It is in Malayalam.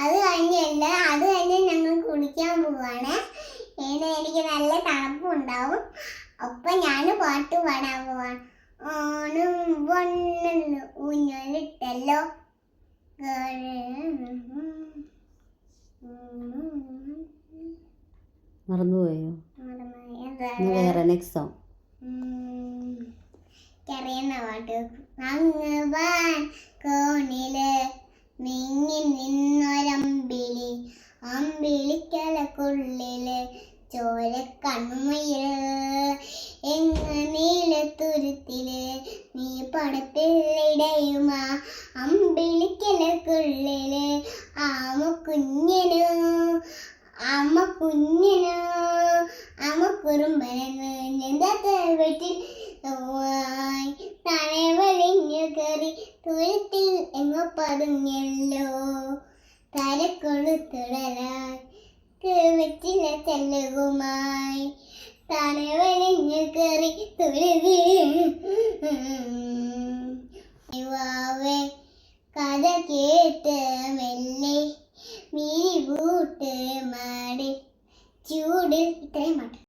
അത് കഴിഞ്ഞല്ല, അത് കഴിഞ്ഞ് ഞങ്ങൾ കുളിക്കാൻ പോവാണ്. എനിക്ക് നല്ല തണുപ്പുണ്ടാവും. അപ്പം ഞാൻ പാട്ട് പാടാൻ പോവാണ്. ഓണം വണ്ണല്ലോ ഊഞ്ഞാലിട്ടല്ലോ, മറന്നുപോയോ? വേറെ നെക്സ്റ്റ് സോങ് അറിയുന്ന പാട്ട്. അങ്ങ് കോണില് മിങ്ങി നിന്നൊരമ്പിളി, അമ്പിളിക്കലക്കുള്ളില് ചോര കണ്ണുമയിൽ, എങ്ങ് നീലത്തുരുത്തില് നീ പടപ്പിള്ളിടയുമാ, അമ്പിളിക്കലക്കുള്ളില് ആമ കുഞ്ഞനോ അമ്മ കുറുമ്പനെന്ന് ഞെന്താത്ത വീട്ടിൽ താഴെ വലിഞ്ഞു കയറി തുരുത്തിൽ എങ്ങോ പതുങ്ങല്ലോ, തരക്കൊളുത്തുടലായി വെച്ചില്ല ചെല്ലുകുമായി, താഴെ വലിഞ്ഞു കയറി തുരുവാവേ കഥ കേട്ട് മെല്ലെ വീരി കൂട്ട് മാടി ചൂടിൽ. ഇത്രയും പാട്ട്.